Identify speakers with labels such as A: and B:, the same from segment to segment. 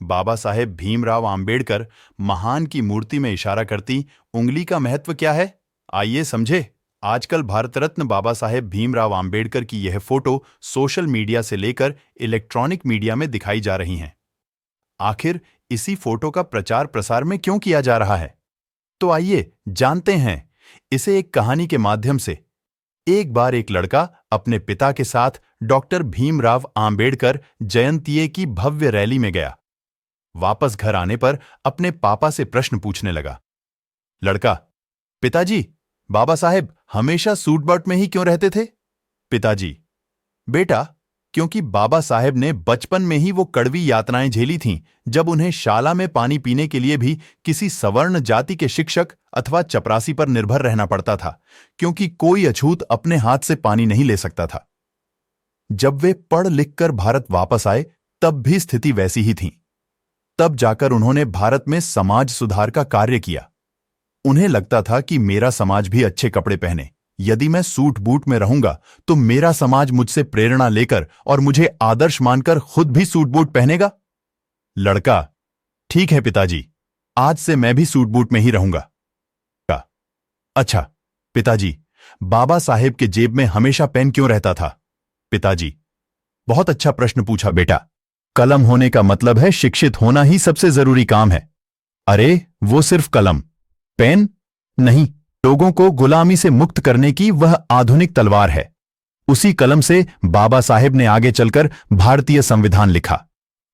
A: बाबा साहेब भीमराव आंबेडकर महान की मूर्ति में इशारा करती उंगली का महत्व क्या है, आइए समझे। आजकल भारत रत्न बाबा साहेब भीमराव आंबेडकर की यह फोटो सोशल मीडिया से लेकर इलेक्ट्रॉनिक मीडिया में दिखाई जा रही हैं। आखिर इसी फोटो का प्रचार प्रसार में क्यों किया जा रहा है, तो आइए जानते हैं इसे एक कहानी के माध्यम से। एक बार एक लड़का अपने पिता के साथ डॉक्टर भीमराव आंबेडकर जयंतीय की भव्य रैली में गया। वापस घर आने पर अपने पापा से प्रश्न पूछने लगा। लड़का: पिताजी, बाबा साहेब हमेशा सूट बूट में ही क्यों रहते थे? पिताजी: बेटा, क्योंकि बाबा साहेब ने बचपन में ही वो कड़वी यातनाएं झेली थीं, जब उन्हें शाला में पानी पीने के लिए भी किसी सवर्ण जाति के शिक्षक अथवा चपरासी पर निर्भर रहना पड़ता था, क्योंकि कोई अछूत अपने हाथ से पानी नहीं ले सकता था। जब वे पढ़ लिखकर भारत वापस आए, तब भी स्थिति वैसी ही थी। तब जाकर उन्होंने भारत में समाज सुधार का कार्य किया। उन्हें लगता था कि मेरा समाज भी अच्छे कपड़े पहने। यदि मैं सूट बूट में रहूंगा तो मेरा समाज मुझसे प्रेरणा लेकर और मुझे आदर्श मानकर खुद भी सूट बूट पहनेगा। लड़का: ठीक है पिताजी, आज से मैं भी सूट बूट में ही रहूंगा। अच्छा पिताजी, बाबा साहेब के जेब में हमेशा पेन क्यों रहता था? पिताजी: बहुत अच्छा प्रश्न पूछा बेटा। कलम होने का मतलब है शिक्षित होना ही सबसे जरूरी काम है। अरे वो सिर्फ कलम, पेन नहीं, लोगों को गुलामी से मुक्त करने की वह आधुनिक तलवार है। उसी कलम से बाबा साहेब ने आगे चलकर भारतीय संविधान लिखा।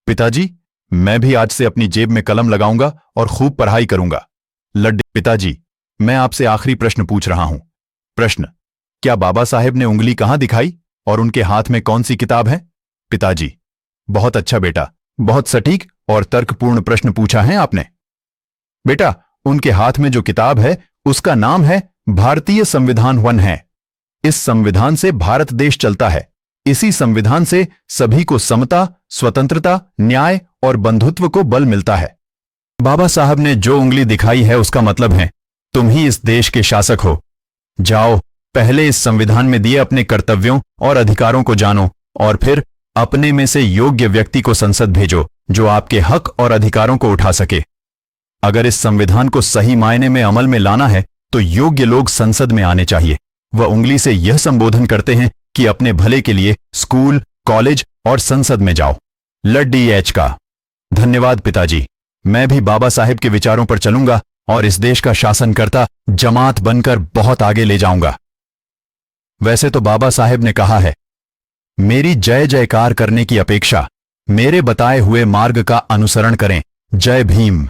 A: पिताजी, मैं भी आज से अपनी जेब में कलम लगाऊंगा और खूब पढ़ाई करूंगा। लड्डू: पिताजी, मैं आपसे आखिरी प्रश्न पूछ रहा हूं। प्रश्न: क्या बाबा साहेब ने उंगली कहां दिखाई और उनके हाथ में कौन सी किताब है? पिताजी: बहुत अच्छा बेटा, बहुत सटीक और तर्कपूर्ण प्रश्न पूछा है आपने। बेटा, उनके हाथ में जो किताब है उसका नाम है भारतीय संविधान 1 है। इस संविधान से भारत देश चलता है। इसी संविधान से सभी को समता, स्वतंत्रता, न्याय और बंधुत्व को बल मिलता है। बाबा साहब ने जो उंगली दिखाई है उसका मतलब है तुम ही इस देश के शासक हो। जाओ, पहले इस संविधान में दिए अपने कर्तव्यों और अधिकारों को जानो और फिर अपने में से योग्य व्यक्ति को संसद भेजो जो आपके हक और अधिकारों को उठा सके। अगर इस संविधान को सही मायने में अमल में लाना है तो योग्य लोग संसद में आने चाहिए। वह उंगली से यह संबोधन करते हैं कि अपने भले के लिए स्कूल, कॉलेज और संसद में जाओ। लड्डी एच का: धन्यवाद पिताजी, मैं भी बाबा साहेब के विचारों पर चलूंगा और इस देश का शासनकर्ता जमात बनकर बहुत आगे ले जाऊंगा। वैसे तो बाबा साहेब ने कहा है, मेरी जय जयकार करने की अपेक्षा मेरे बताए हुए मार्ग का अनुसरण करें। जय भीम।